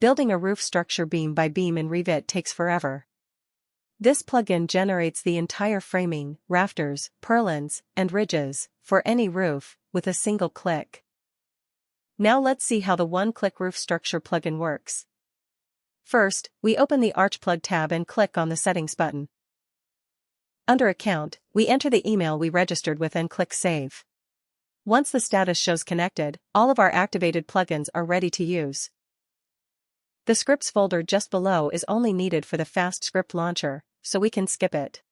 Building a roof structure beam by beam in Revit takes forever. This plugin generates the entire framing, rafters, purlins, and ridges for any roof with a single click. Now let's see how the one-click roof structure plugin works. First, we open the ArchPlug tab and click on the Settings button. Under Account, we enter the email we registered with and click Save. Once the status shows connected, all of our activated plugins are ready to use. The Scripts folder just below is only needed for the fast script launcher, so we can skip it.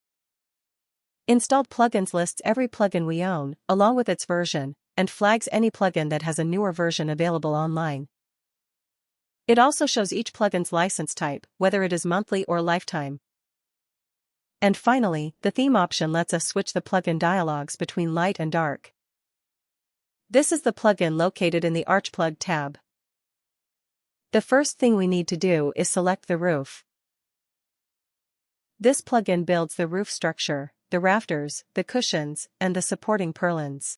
Installed Plugins lists every plugin we own, along with its version, and flags any plugin that has a newer version available online. It also shows each plugin's license type, whether it is monthly or lifetime. And finally, the theme option lets us switch the plugin dialogues between light and dark. This is the plugin located in the ArchPlug tab. The first thing we need to do is select the roof. This plugin builds the roof structure, the rafters, the cushions, and the supporting purlins.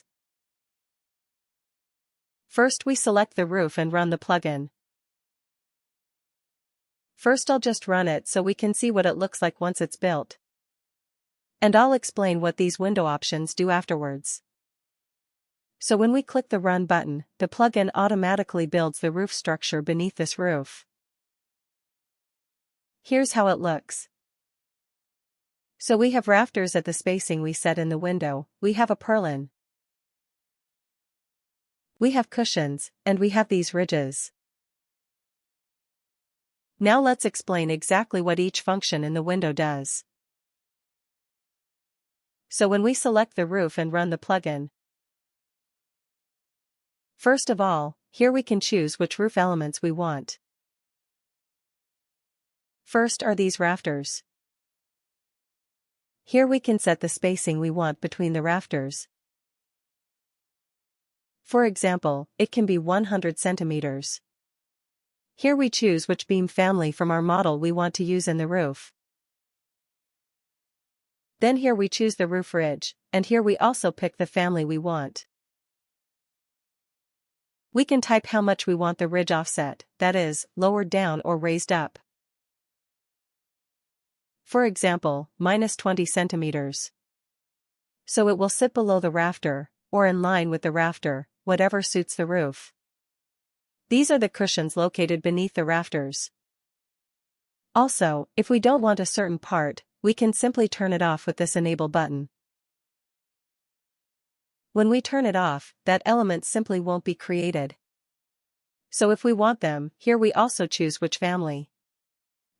First we select the roof and run the plugin. First I'll just run it so we can see what it looks like once it's built. And I'll explain what these window options do afterwards. So when we click the Run button, the plugin automatically builds the roof structure beneath this roof. Here's how it looks. So we have rafters at the spacing we set in the window, we have a purlin. We have cushions, and we have these ridges. Now let's explain exactly what each function in the window does. So when we select the roof and run the plugin, first of all, here we can choose which roof elements we want. First are these rafters. Here we can set the spacing we want between the rafters. For example, it can be 100 centimeters. Here we choose which beam family from our model we want to use in the roof. Then here we choose the roof ridge, and here we also pick the family we want. We can type how much we want the ridge offset, that is, lowered down or raised up. For example, -20 centimeters. So it will sit below the rafter, or in line with the rafter, whatever suits the roof. These are the cushions located beneath the rafters. Also, if we don't want a certain part, we can simply turn it off with this Enable button. When we turn it off, that element simply won't be created. So if we want them, here we also choose which family.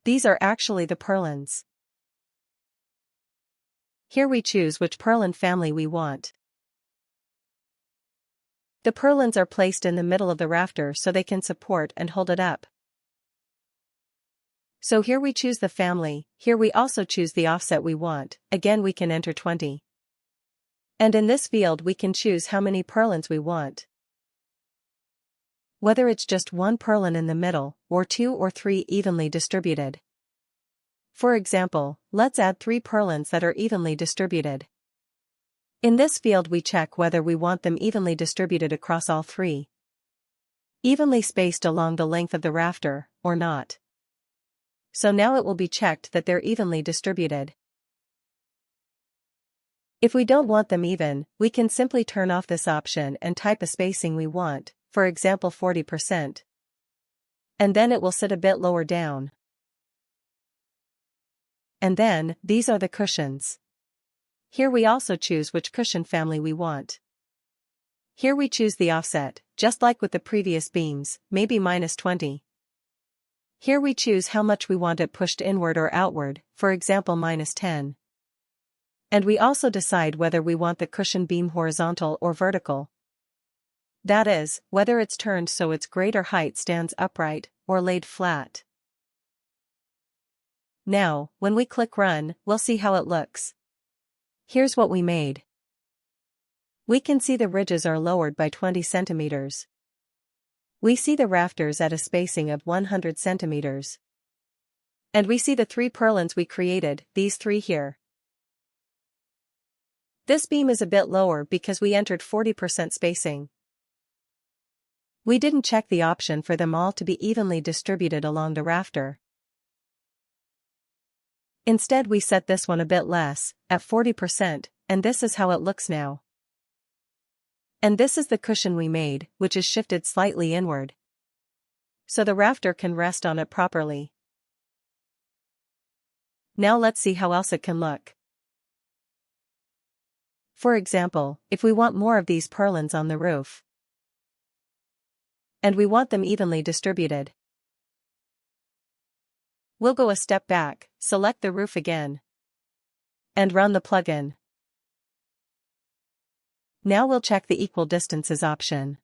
These are actually the purlins. Here we choose which purlin family we want. The purlins are placed in the middle of the rafter so they can support and hold it up. So here we choose the family, here we also choose the offset we want, again we can enter 20. And in this field we can choose how many purlins we want. Whether it's just one purlin in the middle, or 2 or 3 evenly distributed. For example, let's add 3 purlins that are evenly distributed. In this field we check whether we want them evenly distributed across all 3. Evenly spaced along the length of the rafter, or not. So now it will be checked that they're evenly distributed. If we don't want them even, we can simply turn off this option and type a spacing we want, for example 40%. And then it will sit a bit lower down. And then, these are the cushions. Here we also choose which cushion family we want. Here we choose the offset, just like with the previous beams, maybe -20. Here we choose how much we want it pushed inward or outward, for example -10. And we also decide whether we want the cushion beam horizontal or vertical. That is, whether it's turned so its greater height stands upright, or laid flat. Now, when we click Run, we'll see how it looks. Here's what we made. We can see the ridges are lowered by 20 centimeters. We see the rafters at a spacing of 100 centimeters. And we see the 3 purlins we created, these 3 here. This beam is a bit lower because we entered 40% spacing. We didn't check the option for them all to be evenly distributed along the rafter. Instead we set this one a bit less, at 40%, and this is how it looks now. And this is the cushion we made, which is shifted slightly inward, so the rafter can rest on it properly. Now let's see how else it can look. For example, if we want more of these purlins on the roof, and we want them evenly distributed, we'll go a step back, select the roof again, and run the plugin. Now we'll check the equal distances option,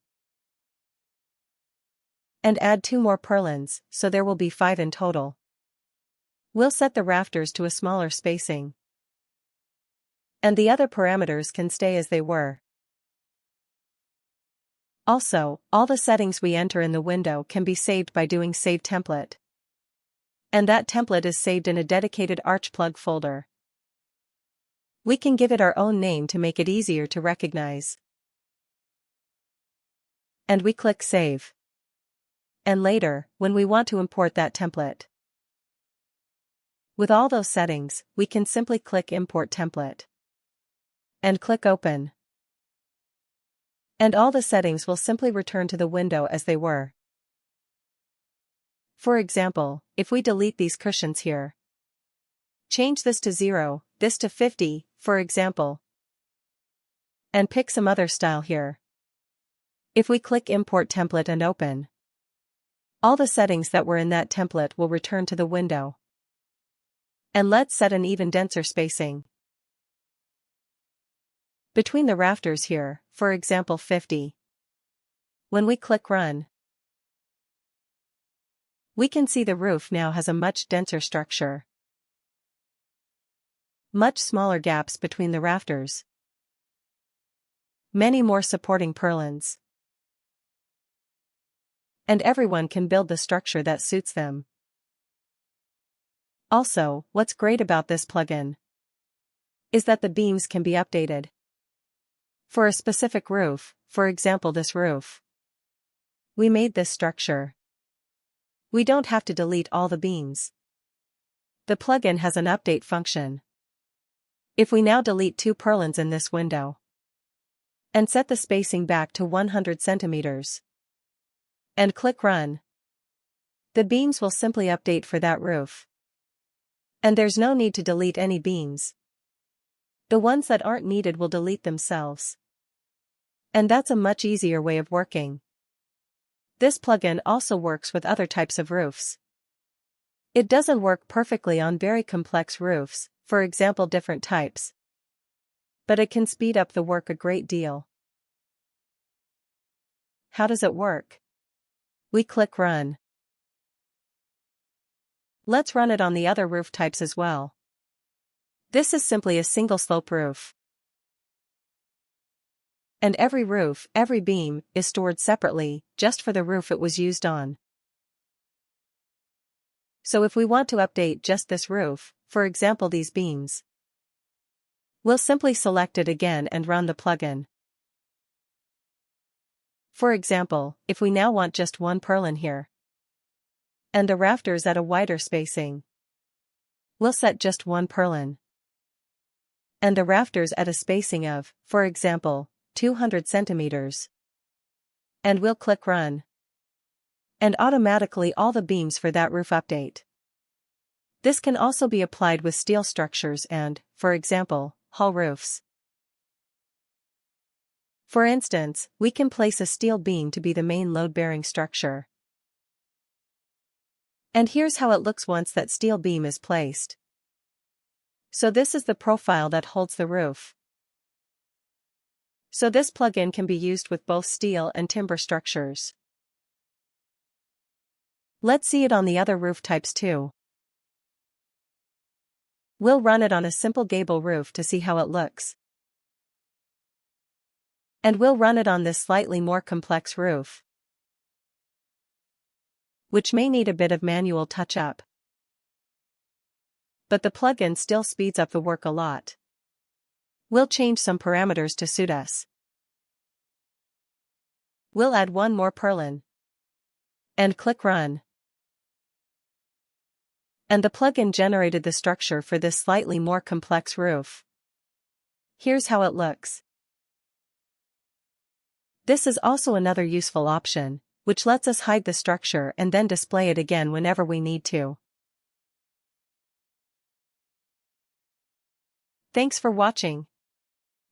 and add 2 more purlins, so there will be 5 in total. We'll set the rafters to a smaller spacing, and the other parameters can stay as they were. Also, all the settings we enter in the window can be saved by doing Save Template. And that template is saved in a dedicated ArchPlug folder. We can give it our own name to make it easier to recognize. And we click Save. And later, when we want to import that template, with all those settings, we can simply click Import Template and click Open. And all the settings will simply return to the window as they were. For example, if we delete these cushions here, change this to 0, this to 50, for example, and pick some other style here. If we click Import Template and Open, all the settings that were in that template will return to the window. And let's set an even denser spacing between the rafters here, for example 50. When we click Run, we can see the roof now has a much denser structure. Much smaller gaps between the rafters. Many more supporting purlins. And everyone can build the structure that suits them. Also, what's great about this plugin is that the beams can be updated. For a specific roof, for example this roof, we made this structure. We don't have to delete all the beams. The plugin has an update function. If we now delete 2 purlins in this window and set the spacing back to 100 centimeters and click Run, the beams will simply update for that roof. And there's no need to delete any beams. The ones that aren't needed will delete themselves. And that's a much easier way of working. This plugin also works with other types of roofs. It doesn't work perfectly on very complex roofs, for example different types. But it can speed up the work a great deal. How does it work? We click Run. Let's run it on the other roof types as well. This is simply a single slope roof. And every roof, every beam, is stored separately, just for the roof it was used on. So if we want to update just this roof, for example these beams, we'll simply select it again and run the plugin. For example, if we now want just 1 purlin here, and the rafters at a wider spacing, we'll set just 1 purlin. And the rafters at a spacing of, for example, 200 centimeters. And we'll click Run. And automatically all the beams for that roof update. This can also be applied with steel structures and, for example, hull roofs. For instance, we can place a steel beam to be the main load-bearing structure. And here's how it looks once that steel beam is placed. So this is the profile that holds the roof. So this plugin can be used with both steel and timber structures. Let's see it on the other roof types too. We'll run it on a simple gable roof to see how it looks. And we'll run it on this slightly more complex roof, which may need a bit of manual touch-up. But the plugin still speeds up the work a lot. We'll change some parameters to suit us. We'll add one more purlin. And click Run. And the plugin generated the structure for this slightly more complex roof. Here's how it looks. This is also another useful option, which lets us hide the structure and then display it again whenever we need to. Thanks for watching.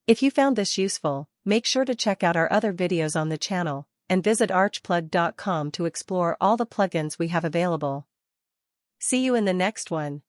If you found this useful, make sure to check out our other videos on the channel, and visit archplug.com to explore all the plugins we have available. See you in the next one.